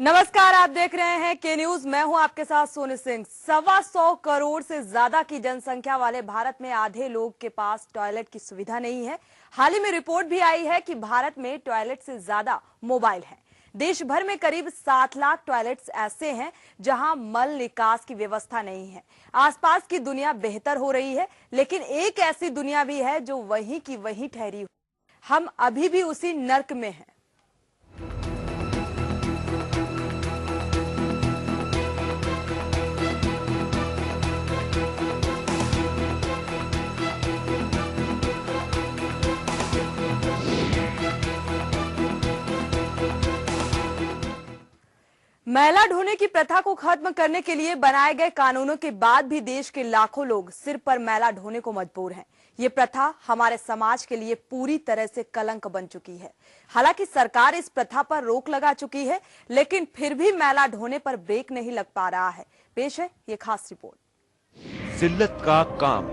नमस्कार, आप देख रहे हैं के न्यूज। मैं हूं आपके साथ सोनी सिंह। 125 करोड़ से ज्यादा की जनसंख्या वाले भारत में आधे लोग के पास टॉयलेट की सुविधा नहीं है। हाल ही में रिपोर्ट भी आई है कि भारत में टॉयलेट से ज्यादा मोबाइल है। देश भर में करीब 7 लाख टॉयलेट्स ऐसे हैं जहां मल निकास की व्यवस्था नहीं है। आसपास की दुनिया बेहतर हो रही है, लेकिन एक ऐसी दुनिया भी है जो वहीं की वहीं ठहरी। हम अभी भी उसी नर्क में हैं। मैला ढोने की प्रथा को खत्म करने के लिए बनाए गए कानूनों के बाद भी देश के लाखों लोग सिर पर मैला ढोने को मजबूर हैं। ये प्रथा हमारे समाज के लिए पूरी तरह से कलंक बन चुकी है। हालांकि सरकार इस प्रथा पर रोक लगा चुकी है, लेकिन फिर भी मैला ढोने पर ब्रेक नहीं लग पा रहा है। पेश है ये खास रिपोर्ट। जिल्लत का काम,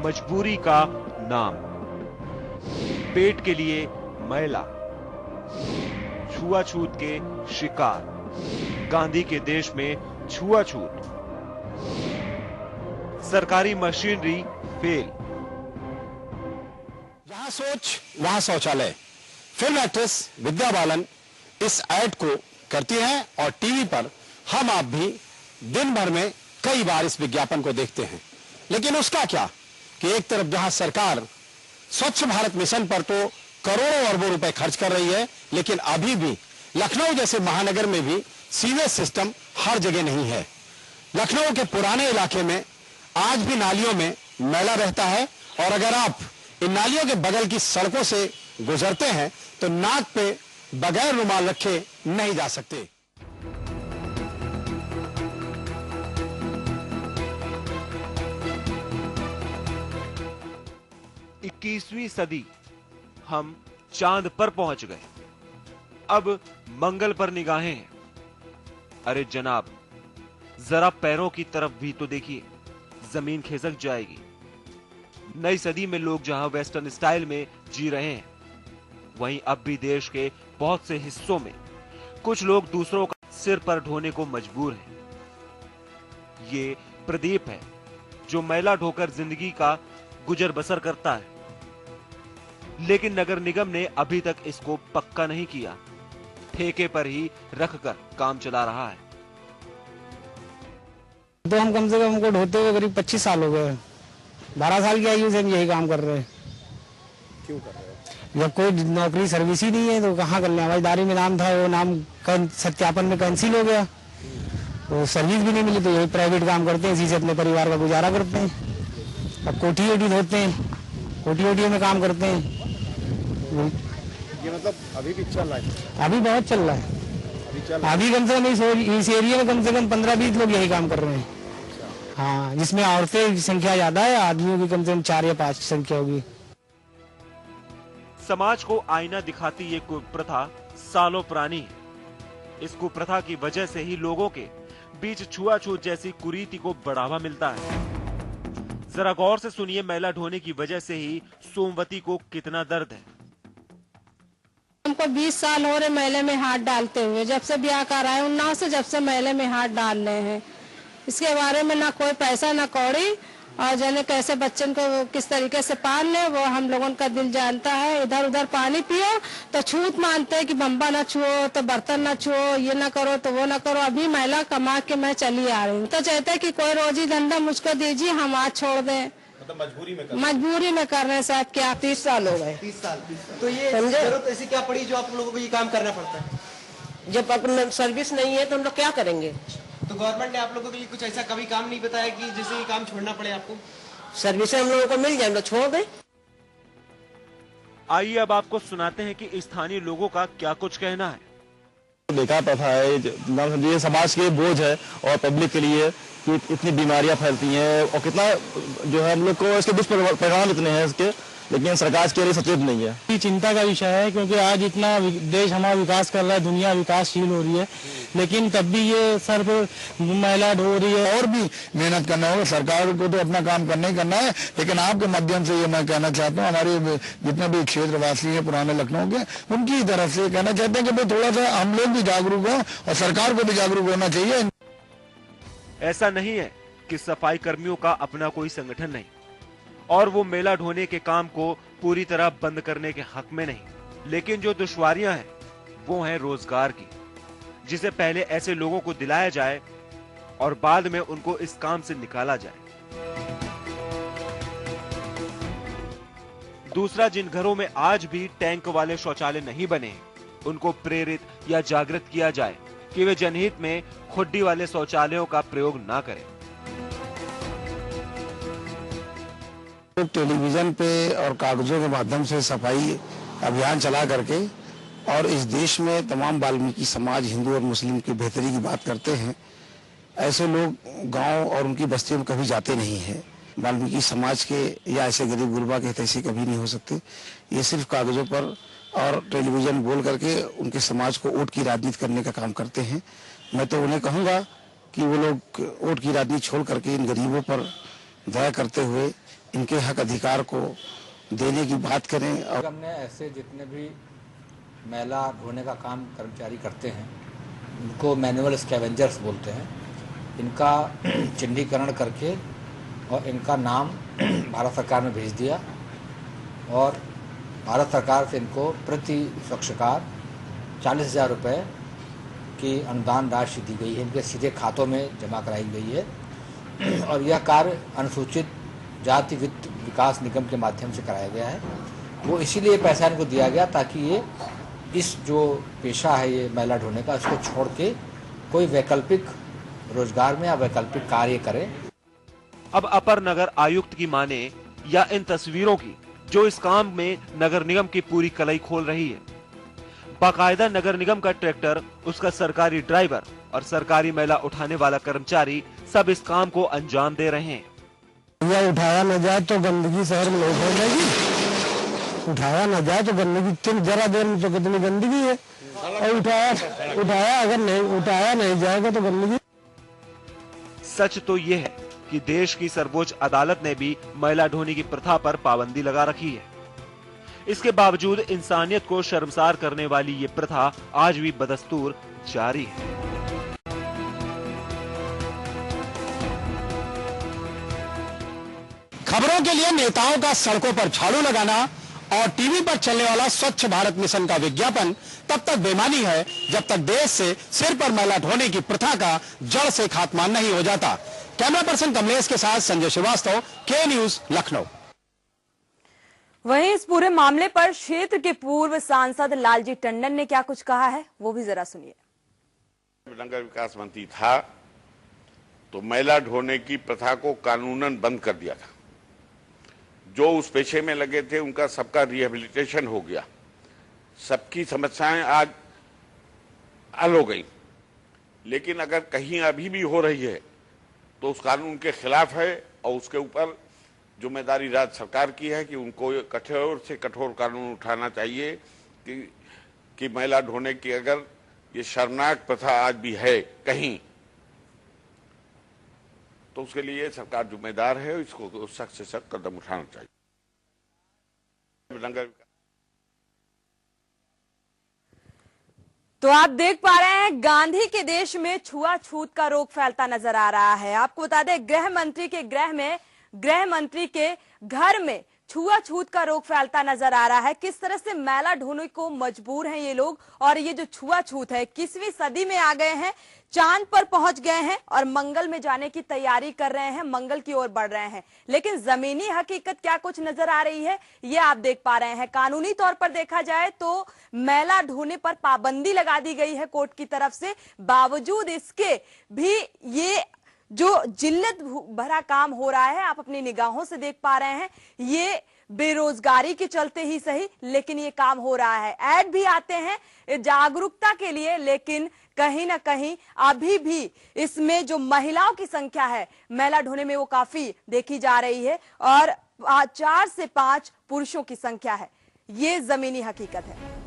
मजबूरी का नाम, पेट के लिए मैला, छुआछूत के शिकार, गांधी के देश में छुआछूत, सरकारी मशीनरी फेल। जहां सोच वहां शौचालय। फिल्म एक्ट्रेस विद्या बालन इस ऐड को करती हैं और टीवी पर हम आप भी दिन भर में कई बार इस विज्ञापन को देखते हैं। लेकिन उसका क्या कि एक तरफ जहां सरकार स्वच्छ भारत मिशन पर तो करोड़ों अरबों रुपए खर्च कर रही है, लेकिन अभी भी लखनऊ जैसे महानगर में भी सीवेज सिस्टम हर जगह नहीं है। लखनऊ के पुराने इलाके में आज भी नालियों में मैला रहता है और अगर आप इन नालियों के बगल की सड़कों से गुजरते हैं तो नाक पे बगैर रुमाल रखे नहीं जा सकते। इक्कीसवीं सदी, हम चांद पर पहुंच गए। अब मंगल पर निगाहें हैं। अरे जनाब, जरा पैरों की तरफ भी तो देखिए, जमीन खिसक जाएगी। नई सदी में लोग जहां वेस्टर्न स्टाइल में जी रहे हैं, वहीं अब भी देश के बहुत से हिस्सों में कुछ लोग दूसरों का सिर पर ढोने को मजबूर हैं। ये प्रदीप है जो मैला ढोकर जिंदगी का गुजर बसर करता है, लेकिन नगर निगम ने अभी तक इसको पक्का नहीं किया। ठेके पर ही रखकर काम चला रहा है। तो हम कम से कम हमको ढोते हुए करीब 25 साल हो गए। 12 साल की आयु से हम यही काम कर रहे हैं। क्यों कर रहे हैं? जब कोई नौकरी सर्विस ही नहीं है तो कहाँ कर ले। हवाईदारी में नाम था, वो नाम सत्यापन में कैंसिल हो गया, तो सर्विस भी नहीं मिली, तो यही प्राइवेट काम करते हैं, इसी से अपने परिवार का गुजारा करते हैं। अब कोठी ओठी धोते हैं, कोठी में काम करते हैं। ये मतलब अभी भी चल रहा है? अभी बहुत चल रहा है। अभी कम से कम इस एरिया में कम से कम 15-20 लोग यही काम कर रहे हैं। हाँ, जिसमें औरतें की संख्या ज्यादा है, आदमियों की कम से कम 4 या 5 संख्या होगी। समाज को आईना दिखाती ये कुप्रथा सालों पुरानी है। इस कुप्रथा की वजह से ही लोगों के बीच छुआछूत जैसी कुरीति को बढ़ावा मिलता है। जरा गौर से सुनिए, मैला ढोने की वजह से ही सोमवती को कितना दर्द है। हमको 20 साल हो रहे मेले में हाथ डालते हुए, जब से ब्याह कराए उन्नाव से, जब से मेले में हाथ डाल रहे हैं। इसके बारे में ना कोई पैसा ना कौड़ी, और जाने कैसे बच्चन को किस तरीके से पाल ले वो हम लोगों का दिल जानता है। इधर उधर पानी पियो तो छूत मानते हैं कि बम्बा ना छुओ, तो बर्तन ना छुओ, ये ना करो तो वो ना करो। अभी महिला कमा के मैं चली आ रही हूँ, तो चाहते हैं कि कोई रोजी धंधा मुझको दीजिए, हम आज छोड़ दें। मतलब मजबूरी में कर रहे हैं साहब। क्या 30 साल हो गए। 30 साल। तो ये जरूरत ऐसी क्या पड़ी जो आप लोगों को ये काम करना पड़ता है? जब अपना सर्विस नहीं है तो हम लोग क्या करेंगे? तो गवर्नमेंट ने आप लोगों के लिए कुछ ऐसा कभी काम नहीं बताया कि जिससे ये काम छोड़ना पड़े आपको? सर्विस हम लोगों को मिल जाए, हम लोग छोड़ दें। आइए अब आपको सुनाते हैं कि स्थानीय लोगों का क्या कुछ कहना है। बेकार प्रथा है, ये समाज के बोझ है और पब्लिक के लिए कि इतनी बीमारियां फैलती हैं और कितना जो है हम लोग को इसके दुष्परिणाम इतने हैं इसके, लेकिन सरकार इसके लिए सचेत नहीं है। ये चिंता का विषय है, क्योंकि आज इतना देश हमारा विकास कर रहा है, दुनिया विकासशील हो रही है, लेकिन तब भी ये सर पे मैला ढो रही है। और भी मेहनत करना होगा, सरकार को तो अपना काम करना ही करना है, लेकिन आपके माध्यम से ये मैं कहना चाहता हूँ, हमारे जितने भी क्षेत्रवासी हैं पुराने लखनऊ के, उनकी तरफ से कहना चाहते हैं कि भाई थोड़ा सा हम लोग भी जागरूक हों और सरकार को भी जागरूक होना चाहिए। ऐसा नहीं है कि सफाई कर्मियों का अपना कोई संगठन नहीं और वो मेला ढोने के काम को पूरी तरह बंद करने के हक में नहीं, लेकिन जो दुश्वारियां हैं वो हैं रोजगार की, जिसे पहले ऐसे लोगों को दिलाया जाए और बाद में उनको इस काम से निकाला जाए। दूसरा, जिन घरों में आज भी टैंक वाले शौचालय नहीं बने, उनको प्रेरित या जागृत किया जाए कि वे जनहित में खुड्डी वाले शौचालयों का प्रयोग ना करें। टेलीविजन पे और कागजों के माध्यम से सफाई अभियान चला करके और इस देश में तमाम वाल्मीकि समाज, हिंदू और मुस्लिम की बेहतरी की बात करते हैं, ऐसे लोग गांव और उनकी बस्तियों में कभी जाते नहीं हैं। वाल्मीकि समाज के या ऐसे गरीब गुरबा के हितैषी कभी नहीं हो सकते। ये सिर्फ कागजों पर और टेलीविजन बोल करके उनके समाज को वोट की राजनीति करने का काम करते हैं। मैं तो उन्हें कहूंगा कि वो लोग वोट की राजनीति छोड़ करके इन गरीबों पर दया करते हुए इनके हक अधिकार को देने की बात करें। और हमने ऐसे जितने भी मैला ढोने का काम कर्मचारी करते हैं, उनको मैनुअल स्कैवेंजर्स बोलते हैं, इनका चिन्हीकरण करके और इनका नाम भारत सरकार में भेज दिया और भारत सरकार से इनको प्रति स्वच्छकार 40,000 रुपये की अनुदान राशि दी गई है, इनके सीधे खातों में जमा कराई गई है और यह कार्य अनुसूचित जाति वित्त विकास निगम के माध्यम से कराया गया है। वो इसीलिए पैसा इनको दिया गया ताकि ये इस जो पेशा है ये मैला ढोने का, इसको छोड़ के कोई वैकल्पिक रोजगार में या वैकल्पिक कार्य करें। अब अपर नगर आयुक्त की माने या इन तस्वीरों की, जो इस काम में नगर निगम की पूरी कलई खोल रही है। बाकायदा नगर निगम का ट्रैक्टर, उसका सरकारी ड्राइवर और सरकारी मैला उठाने वाला कर्मचारी सब इस काम को अंजाम दे रहे हैं। या उठाया न जाए तो गंदगी शहर में हो जाएगी, उठाया न जाए तो गंदगी, जरा देर में तो कितनी गंदगी है, और उठाया अगर नहीं जाएगा तो गंदगी। सच तो ये है कि देश की सर्वोच्च अदालत ने भी मैला ढोने की प्रथा पर पाबंदी लगा रखी है। इसके बावजूद इंसानियत को शर्मसार करने वाली ये प्रथा आज भी बदस्तूर जारी है। खबरों के लिए नेताओं का सड़कों पर झाड़ू लगाना और टीवी पर चलने वाला स्वच्छ भारत मिशन का विज्ञापन तब तक बेमानी है जब तक देश से सिर पर मैला ढोने की प्रथा का जड़ से खात्मा नहीं हो जाता। कैमरा पर्सन कमलेश के साथ संजय श्रीवास्तव, के न्यूज, लखनऊ। वहीं इस पूरे मामले पर क्षेत्र के पूर्व सांसद लालजी टंडन ने क्या कुछ कहा है, वो भी जरा सुनिए। नगर विकास मंत्री था तो मैला ढोने की प्रथा को कानूनन बंद कर दिया था। जो उस पेशे में लगे थे उनका सबका रिहेबिलिटेशन हो गया, सबकी समस्याएं आज हल हो गई। लेकिन अगर कहीं अभी भी हो रही है तो उस कानून के खिलाफ है और उसके ऊपर जिम्मेदारी राज्य सरकार की है कि उनको कठोर से कठोर कानून उठाना चाहिए कि मैला ढोने की अगर ये शर्मनाक प्रथा आज भी है कहीं, तो उसके लिए सरकार जिम्मेदार है, इसको सख्त से सख्त कदम उठाना चाहिए। तो आप देख पा रहे हैं गांधी के देश में छुआछूत का रोग फैलता नजर आ रहा है। आपको बता दें गृह मंत्री के घर में छुआछूत का रोग फैलता नजर आ रहा है। किस तरह से मैला ढोने को मजबूर हैं ये लोग, और ये जो छुआछूत है 21वीं सदी में आ गए हैं, चांद पर पहुंच गए हैं और मंगल में जाने की तैयारी कर रहे हैं, मंगल की ओर बढ़ रहे हैं। लेकिन जमीनी हकीकत क्या कुछ नजर आ रही है ये आप देख पा रहे हैं। कानूनी तौर पर देखा जाए तो मैला ढोने पर पाबंदी लगा दी गई है कोर्ट की तरफ से, बावजूद इसके भी ये जो जिल्लत भरा काम हो रहा है आप अपनी निगाहों से देख पा रहे हैं। ये बेरोजगारी के चलते ही सही, लेकिन ये काम हो रहा है। ऐड भी आते हैं जागरूकता के लिए, लेकिन कहीं ना कहीं अभी भी इसमें जो महिलाओं की संख्या है मैला ढोने में वो काफी देखी जा रही है और 4 से 5 पुरुषों की संख्या है। ये जमीनी हकीकत है।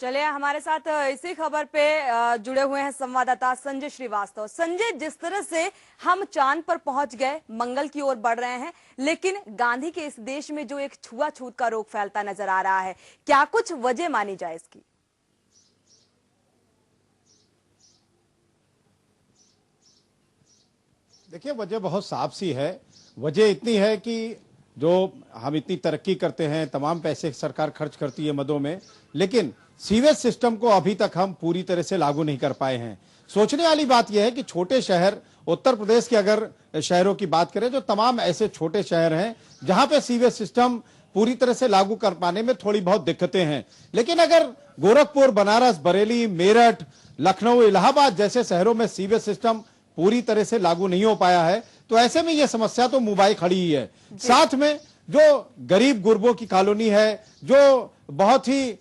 चलिए हमारे साथ इसी खबर पे जुड़े हुए हैं संवाददाता संजय श्रीवास्तव। संजय, जिस तरह से हम चांद पर पहुंच गए, मंगल की ओर बढ़ रहे हैं, लेकिन गांधी के इस देश में जो एक छुआछूत का रोग फैलता नजर आ रहा है, क्या कुछ वजह मानी जाए इसकी? देखिए, वजह बहुत साफ सी है। वजह इतनी है कि जो हम इतनी तरक्की करते हैं, तमाम पैसे सरकार खर्च करती है मदों में, लेकिन सीवेज सिस्टम को अभी तक हम पूरी तरह से लागू नहीं कर पाए हैं। सोचने वाली बात यह है कि छोटे शहर, उत्तर प्रदेश के अगर शहरों की बात करें, जो तमाम ऐसे छोटे शहर हैं जहां पे सीवेज सिस्टम पूरी तरह से लागू कर पाने में थोड़ी बहुत दिक्कतें हैं, लेकिन अगर गोरखपुर, बनारस, बरेली, मेरठ, लखनऊ, इलाहाबाद जैसे शहरों में सीवेज सिस्टम पूरी तरह से लागू नहीं हो पाया है, तो ऐसे में यह समस्या तो मुंबई खड़ी ही है। साथ में जो गरीब गुरबों की कॉलोनी है, जो बहुत ही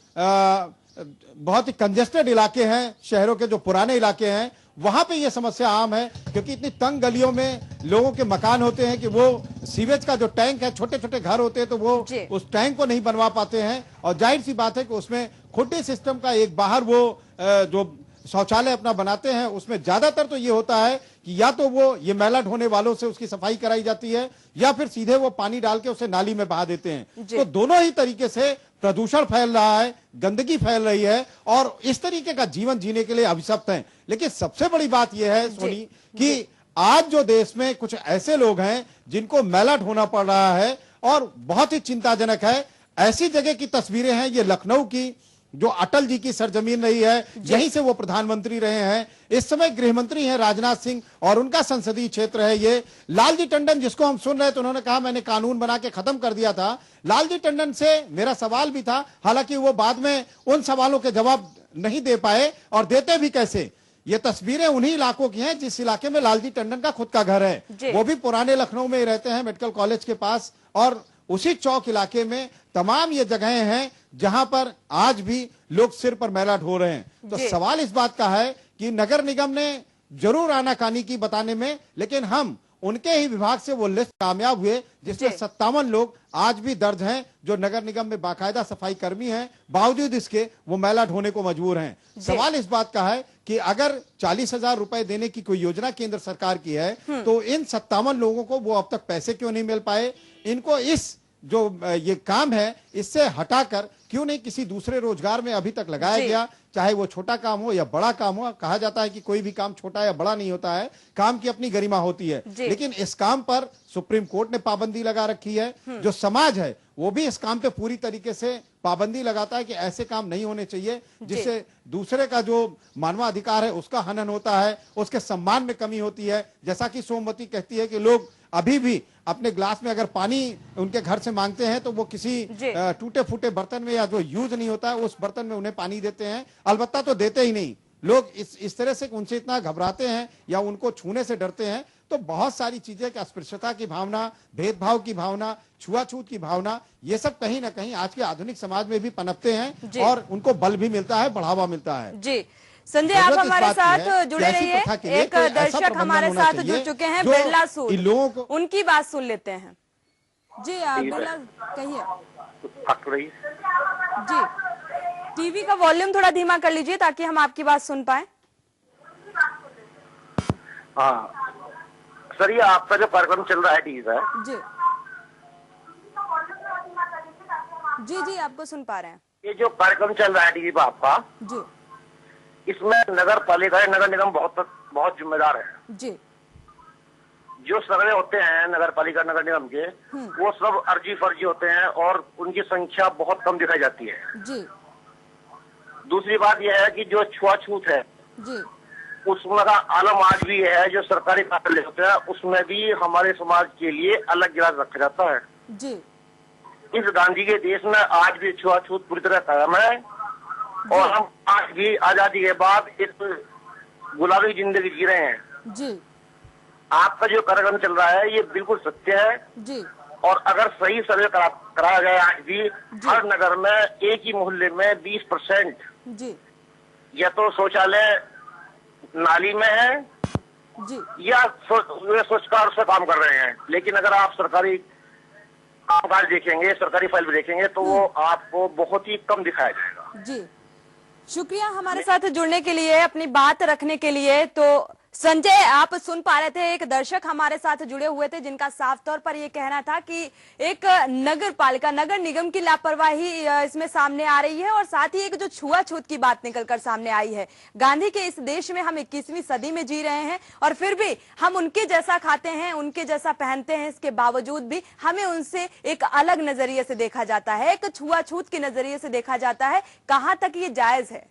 कंजेस्टेड इलाके हैं, शहरों के जो पुराने इलाके हैं, वहां पे यह समस्या आम है, क्योंकि इतनी तंग गलियों में लोगों के मकान होते हैं कि वो सीवेज का जो टैंक है, छोटे छोटे घर होते हैं, तो वो उस टैंक को नहीं बनवा पाते हैं। और जाहिर सी बात है कि उसमें खुड्डी सिस्टम का एक बाहर वो जो शौचालय अपना बनाते हैं, उसमें ज्यादातर तो ये होता है कि या तो वो ये मैला ढोने वालों से उसकी सफाई कराई जाती है, या फिर सीधे वो पानी डाल के उसे नाली में बहा देते हैं। तो दोनों ही तरीके से प्रदूषण फैल रहा है, गंदगी फैल रही है, और इस तरीके का जीवन जीने के लिए अभिशप्त है। लेकिन सबसे बड़ी बात यह है सोनी कि आज जो देश में कुछ ऐसे लोग हैं जिनको मैला ढोना पड़ रहा है, और बहुत ही चिंताजनक है। ऐसी जगह की तस्वीरें हैं, ये लखनऊ की, जो अटल जी की सरजमीन रही है, यहीं से वो प्रधानमंत्री रहे हैं। इस समय गृह मंत्री हैं राजनाथ सिंह, और उनका संसदीय क्षेत्र है ये। लालजी टंडन, जिसको हम सुन रहे थे, उन्होंने कहा मैंने कानून बना के खत्म कर दिया था। लालजी टंडन से मेरा सवाल भी था, हालांकि वो बाद में उन सवालों के जवाब नहीं दे पाए, और देते भी कैसे। ये तस्वीरें उन्हीं इलाकों की हैं जिस इलाके में लालजी टंडन का खुद का घर है। वो भी पुराने लखनऊ में ही रहते हैं, मेडिकल कॉलेज के पास, और उसी चौक इलाके में तमाम ये जगहें हैं जहां पर आज भी लोग सिर पर मैला ढो रहे हैं। तो सवाल इस बात का है कि नगर निगम ने जरूर आनाकानी की बताने में, लेकिन हम उनके ही विभाग से वो लिस्ट कामयाब हुए जिसमें 57 लोग आज भी दर्ज हैं जो नगर निगम में बाकायदा सफाई कर्मी हैं, बावजूद इसके वो मैला ढोने को मजबूर हैं। सवाल इस बात का है कि अगर 40,000 रुपए देने की कोई योजना केंद्र सरकार की है, तो इन 57 लोगों को वो अब तक पैसे क्यों नहीं मिल पाए? इनको इस जो ये काम है इससे हटाकर क्यों नहीं किसी दूसरे रोजगार में अभी तक लगाया गया, चाहे वो छोटा काम हो या बड़ा काम हो। कहा जाता है कि कोई भी काम छोटा या बड़ा नहीं होता है, काम की अपनी गरिमा होती है, लेकिन इस काम पर सुप्रीम कोर्ट ने पाबंदी लगा रखी है। जो समाज है वो भी इस काम पे पूरी तरीके से पाबंदी लगाता है कि ऐसे काम नहीं होने चाहिए, जिससे दूसरे का जो मानवाधिकार है उसका हनन होता है, उसके सम्मान में कमी होती है। जैसा कि सोमवती कहती है कि लोग अभी भी अपने ग्लास में अगर पानी उनके घर से मांगते हैं तो वो किसी टूटे फूटे बर्तन में या जो यूज नहीं होता है उस बर्तन में उन्हें पानी देते हैं, अलबत्ता तो देते ही नहीं। लोग इस तरह से उनसे इतना घबराते हैं या उनको छूने से डरते हैं। तो बहुत सारी चीजें कि अस्पृश्यता की भावना, भेदभाव की भावना, छुआछूत की भावना, ये सब कहीं ना कहीं आज के आधुनिक समाज में भी पनपते हैं और उनको बल भी मिलता है, बढ़ावा मिलता है। जी संजय, आप हमारे साथ जुड़े रहिए। एक दर्शक हमारे साथ जुड़ चुके हैं, बिरला सूद, उनकी बात सुन लेते हैं। जी आप बिरला कहिए। जी टीवी का वॉल्यूम थोड़ा धीमा कर लीजिए ताकि हम आपकी बात सुन पाए। हाँ सर, ये आपका जो कार्यक्रम चल रहा है टीवी पर, जी जी आपको सुन पा रहे हैं। ये जो कार्यक्रम चल रहा है टीवी पर आपका, जी इसमें नगर पालिका, नगर निगम बहुत जिम्मेदार है। जी जो सर्वे होते हैं नगर पालिका, नगर निगम के, वो सब अर्जी फर्जी होते हैं और उनकी संख्या बहुत कम दिखाई जाती है। जी दूसरी बात यह है कि जो छुआछूत है जी उसमें का आलम आज भी है। जो सरकारी कार्यालय होते हैं उसमें भी हमारे समाज के लिए अलग गिलास रखा जाता है। जी इस गांधी के देश में आज भी छुआछूत पूरी तरह कायम है और हम आज भी आजादी के बाद एक गुलाबी जिंदगी जी रहे हैं। जी आपका जो कार्यक्रम चल रहा है ये बिल्कुल सत्य है। जी और अगर सही सर्वे कराया जाए आज भी हर नगर में एक ही मोहल्ले में 20% जी या तो शौचालय नाली में है जी या स्वच्छता से काम कर रहे हैं। लेकिन अगर आप सरकारी कामकाज देखेंगे, सरकारी फाइल भी देखेंगे तो वो आपको बहुत ही कम दिखाया जाएगा। जी शुक्रिया हमारे साथ जुड़ने के लिए, अपनी बात रखने के लिए। तो संजय, आप सुन पा रहे थे, एक दर्शक हमारे साथ जुड़े हुए थे जिनका साफ तौर पर ये कहना था कि एक नगर पालिका, नगर निगम की लापरवाही इसमें सामने आ रही है और साथ ही एक जो छुआछूत की बात निकलकर सामने आई है। गांधी के इस देश में हम 21वीं सदी में जी रहे हैं और फिर भी हम उनके जैसा खाते हैं, उनके जैसा पहनते हैं, इसके बावजूद भी हमें उनसे एक अलग नजरिए से देखा जाता है, एक छुआछूत के नजरिए से देखा जाता है। कहां तक ये जायज है?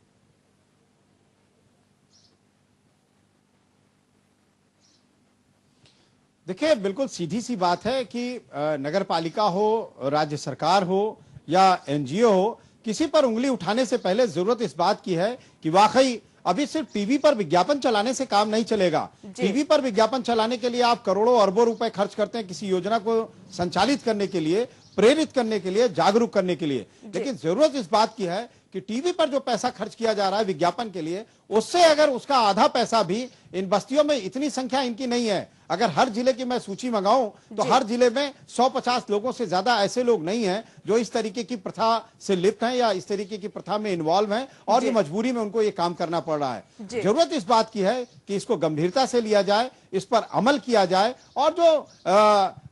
देखिए, बिल्कुल सीधी सी बात है कि नगर पालिका हो, राज्य सरकार हो या एनजीओ हो, किसी पर उंगली उठाने से पहले जरूरत इस बात की है कि वाकई अभी सिर्फ टीवी पर विज्ञापन चलाने से काम नहीं चलेगा। टीवी पर विज्ञापन चलाने के लिए आप करोड़ों अरबों रुपए खर्च करते हैं किसी योजना को संचालित करने के लिए, प्रेरित करने के लिए, जागरूक करने के लिए। लेकिन जरूरत इस बात की है कि टीवी पर जो पैसा खर्च किया जा रहा है विज्ञापन के लिए, उससे अगर उसका आधा पैसा भी इन बस्तियों में, इतनी संख्या इनकी नहीं है, अगर हर जिले की मैं सूची मंगाऊं तो हर जिले में 150 लोगों से ज्यादा ऐसे लोग नहीं हैं जो इस तरीके की प्रथा से लिप्त हैं या इस तरीके की प्रथा में इन्वॉल्व हैं और ये मजबूरी में उनको ये काम करना पड़ रहा है। जरूरत इस बात की है कि इसको गंभीरता से लिया जाए, इस पर अमल किया जाए और जो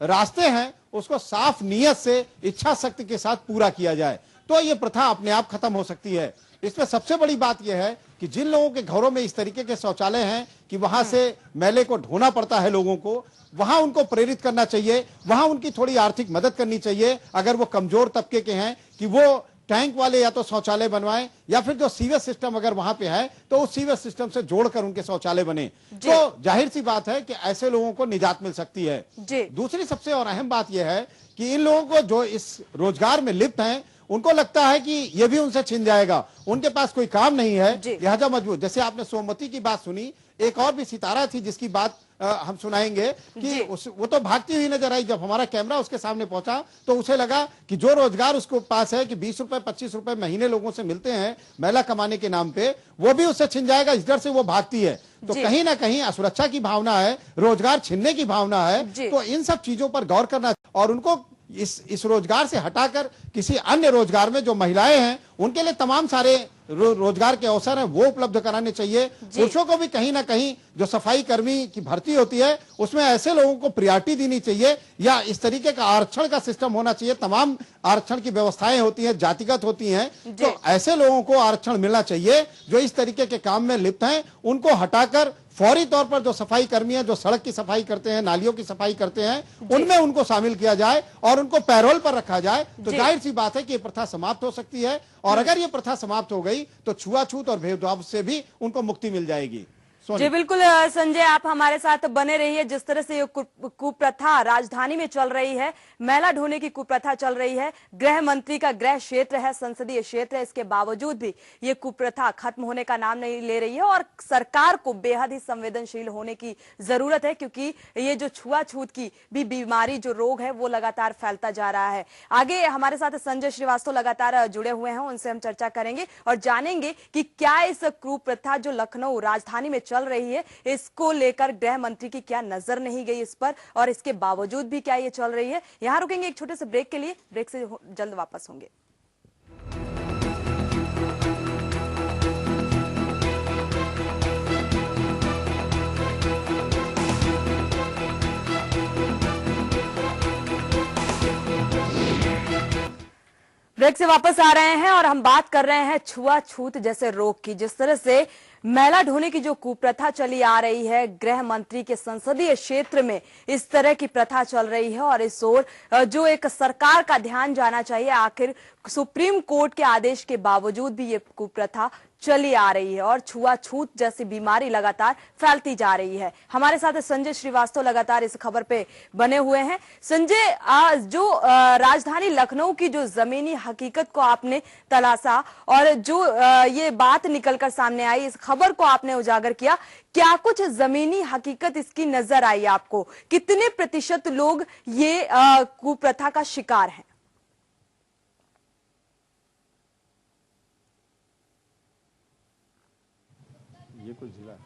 रास्ते हैं उसको साफ नीयत से, इच्छा शक्ति के साथ पूरा किया जाए, तो ये प्रथा अपने आप खत्म हो सकती है। इसमें सबसे बड़ी बात यह है कि जिन लोगों के घरों में इस तरीके के शौचालय हैं कि वहां से मैले को ढोना पड़ता है लोगों को, वहां उनको प्रेरित करना चाहिए, वहां उनकी थोड़ी आर्थिक मदद करनी चाहिए। अगर वो कमजोर तबके के हैं कि वो टैंक वाले या तो शौचालय बनवाएं या फिर जो सीवेज सिस्टम अगर वहां पे है तो उस सीवेज सिस्टम से जोड़कर उनके शौचालय बने, तो जाहिर सी बात है कि ऐसे लोगों को निजात मिल सकती है। दूसरी सबसे और अहम बात यह है कि इन लोगों को जो इस रोजगार में लिप्त हैं उनको लगता है कि ये भी उनसे छिन जाएगा, उनके पास कोई काम नहीं है, लिहाजा मजबूर। जैसे आपने सोमवती की बात सुनी, एक और भी सितारा थी जिसकी बात हम सुनाएंगे कि वो तो भागती हुई नजर आई। जब हमारा कैमरा उसके सामने पहुंचा तो उसे लगा कि जो रोजगार उसके पास है कि 20 रुपए 25 रुपए महीने लोगों से मिलते हैं महिला कमाने के नाम पे, वो भी उससे छिन जाएगा, इस डर से वो भागती है। तो कहीं ना कहीं असुरक्षा की भावना है, रोजगार छीनने की भावना है। तो इन सब चीजों पर गौर करना और उनको इस रोजगार से हटाकर किसी अन्य रोजगार में जो महिलाएं हैं उनके लिए तमाम सारे रोजगार के अवसर हैं वो उपलब्ध कराने चाहिए। पुरुषों को भी कहीं ना कहीं जो सफाई कर्मी की भर्ती होती है उसमें ऐसे लोगों को प्रियॉरिटी देनी चाहिए या इस तरीके का आरक्षण का सिस्टम होना चाहिए। तमाम आरक्षण की व्यवस्थाएं होती हैं, जातिगत होती हैं, तो ऐसे लोगों को आरक्षण मिलना चाहिए जो इस तरीके के काम में लिप्त हैं। उनको हटाकर फौरी तौर पर जो सफाई कर्मी हैं, जो सड़क की सफाई करते हैं, नालियों की सफाई करते हैं, उनमें उनको शामिल किया जाए और उनको पैरोल पर रखा जाए, तो जाहिर सी बात है कि ये प्रथा समाप्त हो सकती है। और अगर ये प्रथा समाप्त हो गई तो छुआछूत और भेदभाव से भी उनको मुक्ति मिल जाएगी। जी बिल्कुल संजय, आप हमारे साथ बने रहिए। जिस तरह से ये कुप्रथा राजधानी में चल रही है, मैला ढोने की कुप्रथा चल रही है, गृह मंत्री का गृह क्षेत्र है, संसदीय क्षेत्र है, इसके बावजूद भी ये कुप्रथा खत्म होने का नाम नहीं ले रही है और सरकार को बेहद ही संवेदनशील होने की जरूरत है, क्योंकि ये जो छुआछूत की भी बीमारी, जो रोग है, वो लगातार फैलता जा रहा है। आगे हमारे साथ संजय श्रीवास्तव लगातार जुड़े हुए हैं, उनसे हम चर्चा करेंगे और जानेंगे कि क्या इस कुप्रथा जो लखनऊ राजधानी में चल रही है, इसको लेकर गृह मंत्री की क्या नजर नहीं गई इस पर, और इसके बावजूद भी क्या ये चल रही है। यहां रुकेंगे एक छोटे से ब्रेक के लिए, ब्रेक से जल्द वापस होंगे। ब्रेक से वापस आ रहे हैं और हम बात कर रहे हैं छुआछूत जैसे रोग की। जिस तरह से मैला ढोने की जो कुप्रथा चली आ रही है, गृह मंत्री के संसदीय क्षेत्र में इस तरह की प्रथा चल रही है और इस ओर जो एक सरकार का ध्यान जाना चाहिए। आखिर सुप्रीम कोर्ट के आदेश के बावजूद भी ये कुप्रथा चली आ रही है और छुआछूत जैसी बीमारी लगातार फैलती जा रही है। हमारे साथ संजय श्रीवास्तव लगातार इस खबर पे बने हुए हैं। संजय, जो राजधानी लखनऊ की जो जमीनी हकीकत को आपने तलाशा और जो ये बात निकलकर सामने आई, इस खबर को आपने उजागर किया, क्या कुछ जमीनी हकीकत इसकी नजर आई आपको? कितने प्रतिशत लोग ये कुप्रथा का शिकार हैं? ये कोई जिला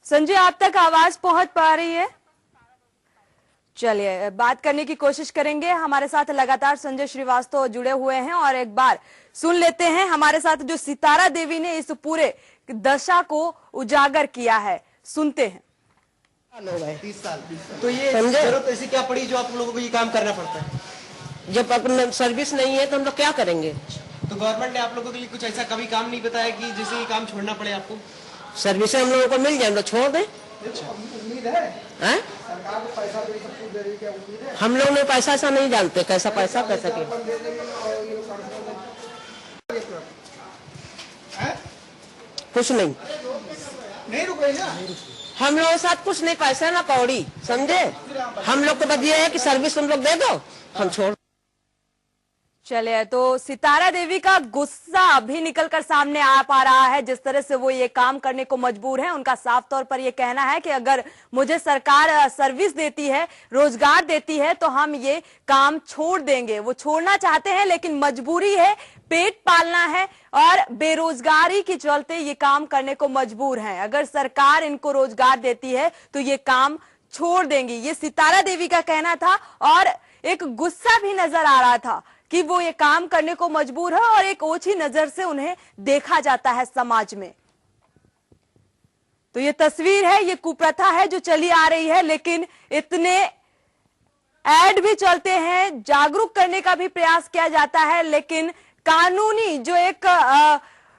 संजय, आप तक आवाज पहुंच पा रही है? चलिए बात करने की कोशिश करेंगे। हमारे साथ लगातार संजय श्रीवास्तव जुड़े हुए हैं और एक बार सुन लेते हैं हमारे साथ जो सितारा देवी ने इस पूरे दशा को उजागर किया है, सुनते हैं। 30 साल तो ये जरूरत ऐसी क्या पड़ी जो आप लोगों को ये काम करना पड़ता है? जब अपना सर्विस नहीं है तो हम लोग क्या करेंगे? तो गवर्नमेंट ने आप लोगों के लिए कुछ ऐसा कभी काम नहीं बताया कि जिससे ये काम छोड़ना पड़े आपको? सर्विस हम लोगों को मिल जाए हम लोग छोड़ दें। उम्मीद है सरकार को पैसा दे, सब कुछ दे रही, क्या उम्मीद है? हम लोग ने पैसा ऐसा नहीं जानते, कैसा पैसा कैसा के कुछ नहीं रुके ना। हम लोगों के साथ कुछ नहीं, पैसा ना कौड़ी, समझे? हम लोग को बस ये है कि सर्विस तुम लोग दे दो, हम छोड़। चलिए, तो सितारा देवी का गुस्सा अभी निकलकर सामने आ पा रहा है। जिस तरह से वो ये काम करने को मजबूर है, उनका साफ तौर पर ये कहना है कि अगर मुझे सरकार सर्विस देती है, रोजगार देती है, तो हम ये काम छोड़ देंगे। वो छोड़ना चाहते हैं लेकिन मजबूरी है, पेट पालना है और बेरोजगारी के चलते ये काम करने को मजबूर हैं। अगर सरकार इनको रोजगार देती है तो ये काम छोड़ देंगी, ये सितारा देवी का कहना था। और एक गुस्सा भी नजर आ रहा था कि वो ये काम करने को मजबूर है और एक ओछी नजर से उन्हें देखा जाता है समाज में। तो ये तस्वीर है, ये कुप्रथा है जो चली आ रही है, लेकिन इतने ऐड भी चलते हैं, जागरूक करने का भी प्रयास किया जाता है, लेकिन कानूनी जो एक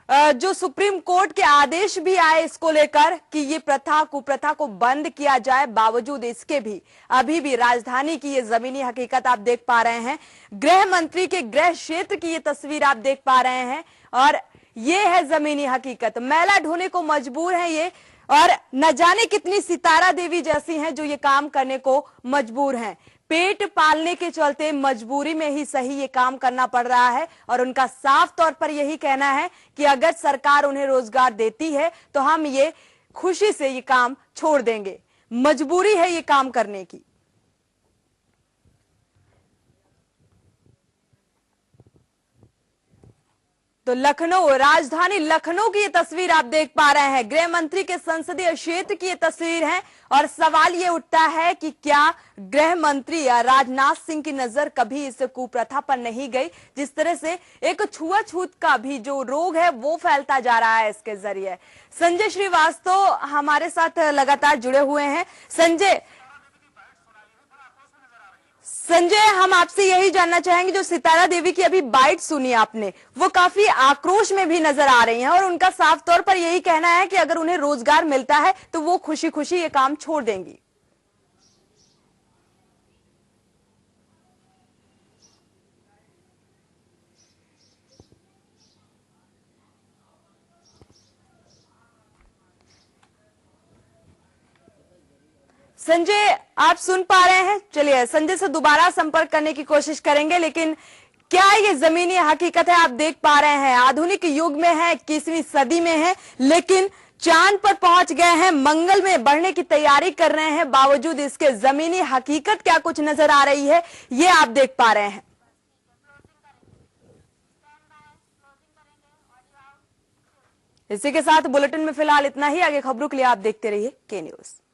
जो सुप्रीम कोर्ट के आदेश भी आए इसको लेकर कि ये प्रथा कुप्रथा को बंद किया जाए, बावजूद इसके भी अभी भी राजधानी की ये जमीनी हकीकत आप देख पा रहे हैं। गृह मंत्री के गृह क्षेत्र की ये तस्वीर आप देख पा रहे हैं और ये है जमीनी हकीकत। मैला ढोने को मजबूर है ये, और न जाने कितनी सितारा देवी जैसी हैं जो ये काम करने को मजबूर हैं। पेट पालने के चलते मजबूरी में ही सही ये काम करना पड़ रहा है और उनका साफ तौर पर यही कहना है कि अगर सरकार उन्हें रोजगार देती है तो हम ये खुशी से ये काम छोड़ देंगे, मजबूरी है ये काम करने की। तो लखनऊ, राजधानी लखनऊ की ये तस्वीर आप देख पा रहे हैं, गृह मंत्री के संसदीय क्षेत्र की ये तस्वीर है। और सवाल ये उठता है कि क्या गृह मंत्री राजनाथ सिंह की नजर कभी इस कुप्रथा पर नहीं गई? जिस तरह से एक छुआछूत का भी जो रोग है वो फैलता जा रहा है इसके जरिए। संजय श्रीवास्तव हमारे साथ लगातार जुड़े हुए हैं। संजय, हम आपसे यही जानना चाहेंगे, जो सितारा देवी की अभी बाइट सुनी आपने, वो काफी आक्रोश में भी नजर आ रही हैं और उनका साफ तौर पर यही कहना है कि अगर उन्हें रोजगार मिलता है तो वो खुशी खुशी ये काम छोड़ देंगी। संजय, आप सुन पा रहे हैं? चलिए संजय से दोबारा संपर्क करने की कोशिश करेंगे, लेकिन क्या ये जमीनी हकीकत है? आप देख पा रहे हैं आधुनिक युग में है, 21वीं सदी में है, लेकिन चांद पर पहुंच गए हैं, मंगल में बढ़ने की तैयारी कर रहे हैं, बावजूद इसके जमीनी हकीकत क्या कुछ नजर आ रही है ये आप देख पा रहे हैं। इसी के साथ बुलेटिन में फिलहाल इतना ही। आगे खबरों के लिए आप देखते रहिए के न्यूज।